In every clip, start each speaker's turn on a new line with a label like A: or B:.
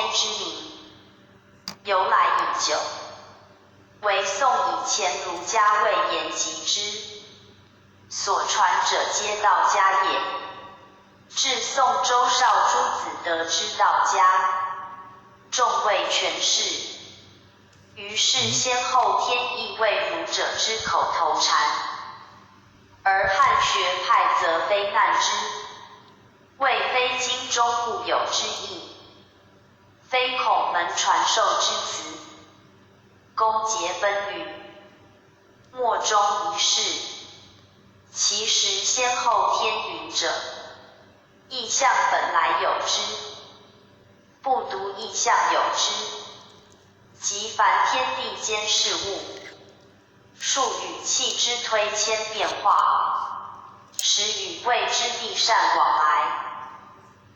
A: 天之名，由来已久。为宋以前儒家未言及之，所传者皆道家也。至宋周少朱子得之道家，众谓权势。于是先后天意为儒者之口头禅，而汉学派则非难之，谓非经中固有之意，非孔门传授之词，公节奔律，莫衷一是。其实先后天云者，意象本来有之，不独意象有之，即凡天地间事物，数与气之推迁变化，使与未知地善往来，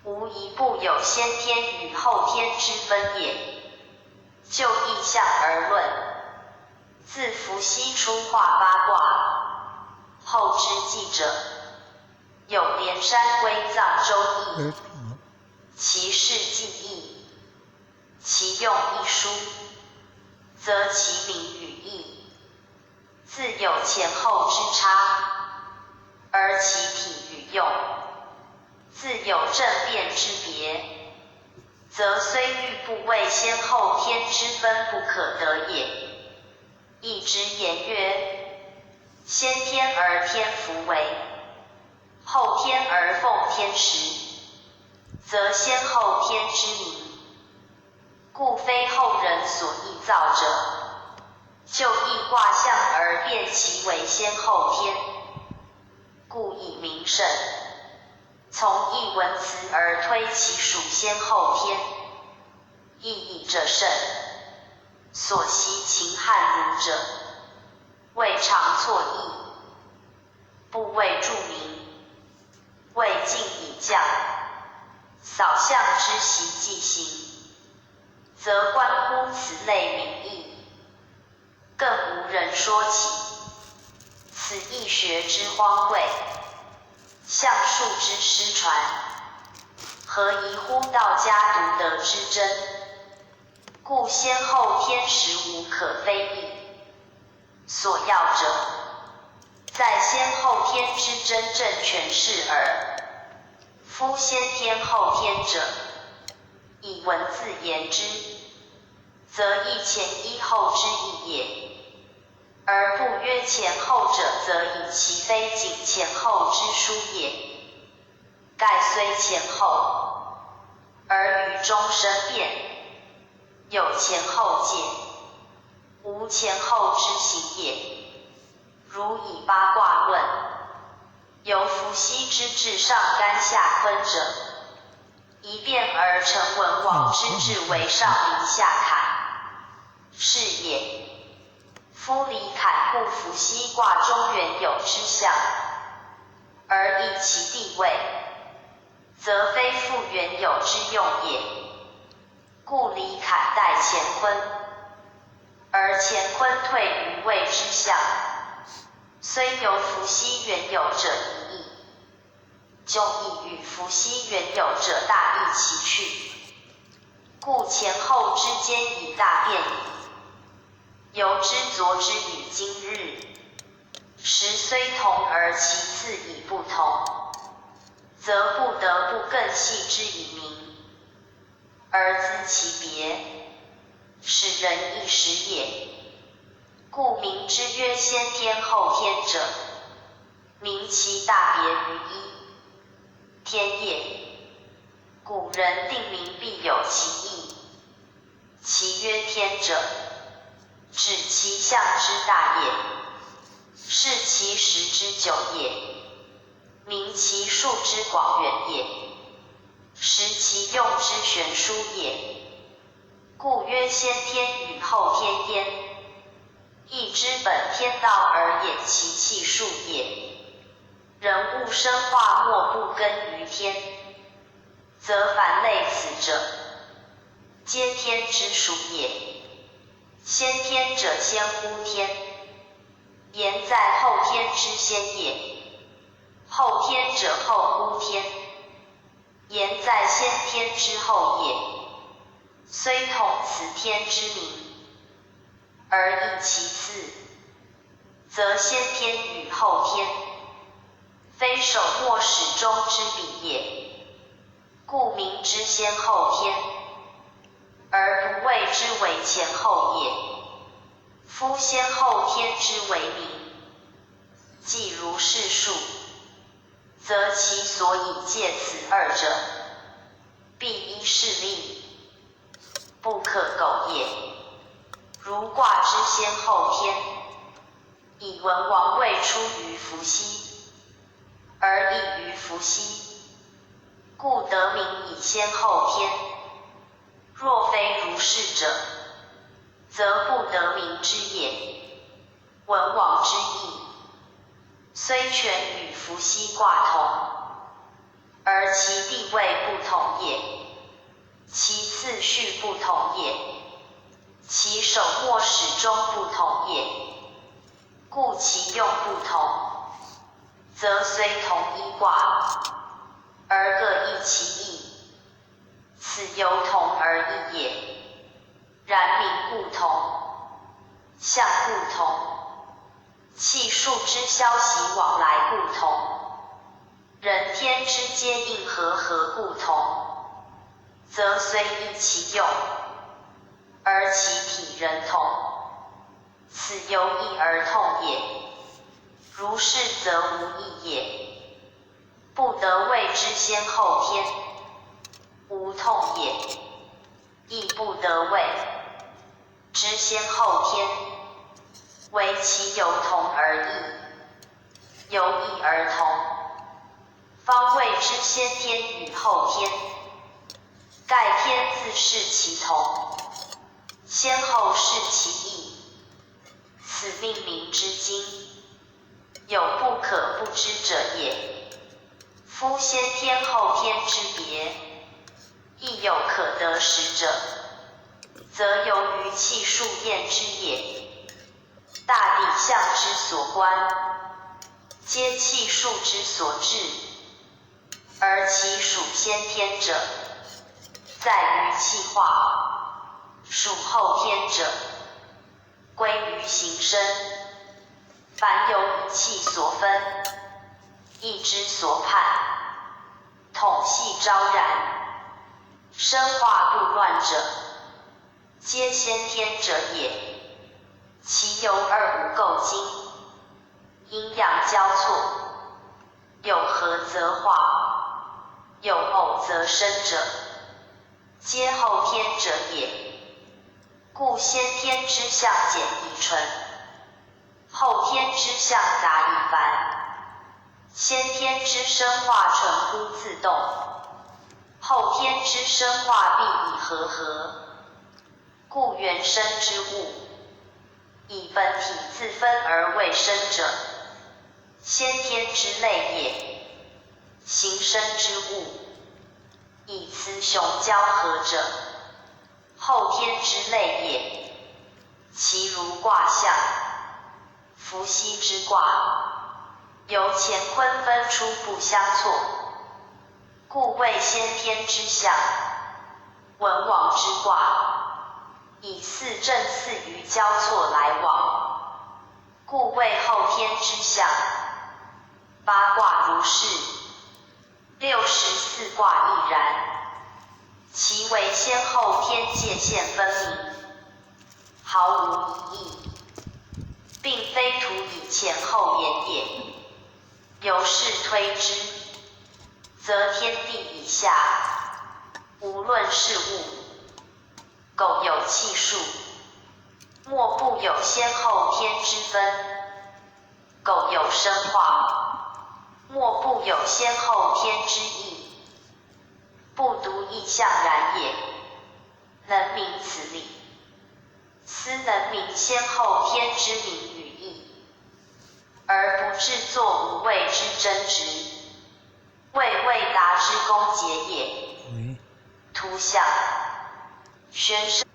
A: 无一不有先天与后天之分也。就意象而论，自伏羲出画八卦，后之记者，有连山归藏周易，其事记忆，其用一书，则其名与义，自有前后之差，而其体与用，自有正变之别，则虽欲不谓先后天之分不可得也。亦之言曰：先天而天福为，后天而奉天时，则先后天之名，故非后人所臆造者，就易卦象而辨其为先后天，故以名甚。从一文辞而推其属先后天，意义者甚。所习秦汉儒者，未尝错意，不谓注明，未尽以降，扫象之习既行，则关乎此类名义，更无人说起。此易学之荒贵，象数之失传，何宜乎道家独得之真？故先后天时无可非议。所要者，在先后天之真正诠释耳。夫先天后天者，以文字言之，则亦前一后之意也。而不曰前后者，则以其非仅前后之殊也。盖虽前后，而于中生变，有前后界，无前后之行也。如以八卦论，由伏羲之至上干下坤者，一变而成文王之治为上离下坎，是也。夫离坎故伏羲卦中原有之象，而依其地位，则非复原有之用也。故离坎代乾坤，而乾坤退于未之象，虽由伏羲原有者一异，就亦与伏羲原有者大异其去，故前后之间以大变矣。由之昨之与今日，时虽同而其次已不同，则不得不更细之以明，而知其别，使人易识也。故名之曰先天后天者，名其大别于一天也。古人定名必有其意，其曰天者，指其象之大也，是其时之久也，明其数之广远也，识其用之悬殊也。故曰先天与后天焉。亦知本天道而演其气数也。人物生化莫不根于天，则凡类此者，皆天之属也。先天者先乎天，言在后天之先也；后天者后乎天，言在先天之后也。天之名，而异其次，则先天与后天，非首末始终之比也。故名之先后天，而不谓之为前后也。夫先后天之为名，既如是数，则其所以借此二者，必依势力，不可苟也。如卦之先后天，以文王位出于伏羲，而异于伏羲，故得名以先后天。若非如是者，则不得名之也。文王之意，虽全与伏羲卦同，而其地位不同也，其次序不同也，其首末始终不同也，故其用不同，则虽同一卦，而各异其意，此由同而异也。然名不同，象不同，气数之消息往来不同，人天之接应和不同，则虽异其用，而其体人同，此由异而同也。如是则无异也，不得谓之先后天，无同也，亦不得谓之先后天，唯其由同而异，由异而同，方谓之先天与后天。盖天自是其同，先后是其异，此命名之精，有不可不知者也。夫先天后天之别，亦有可得实者，则由于气数验之也。大地象之所观，皆气数之所致，而其属先天者，在于气化；属后天者，归于形身。凡由一气所分，意之所判，统系昭然，生化不乱者，皆先天者也。其由二五构精，阴阳交错，有合则化，有偶则生者，皆后天者也。故先天之象简易纯，后天之象杂易繁。先天之生化纯乎自动，后天之生化必以和。故原生之物，以本体自分而为生者，先天之类也；形生之物，以雌雄交合者，后天之类也。其如卦象，伏羲之卦，由乾坤分出不相错，故谓先天之象。文王之卦，以四正四余交错来往，故谓后天之象。八卦如是，64卦亦然，其为先后天界限分明，毫无疑义，并非图以前后言也。由是推之，则天地以下，无论事物，苟有气数，莫不有先后天之分；苟有生化，莫不有先后天之意。不独意象然也，能明此理，斯能明先后天之名与义，而不制作无谓之争执，谓未达之功结也。图象玄生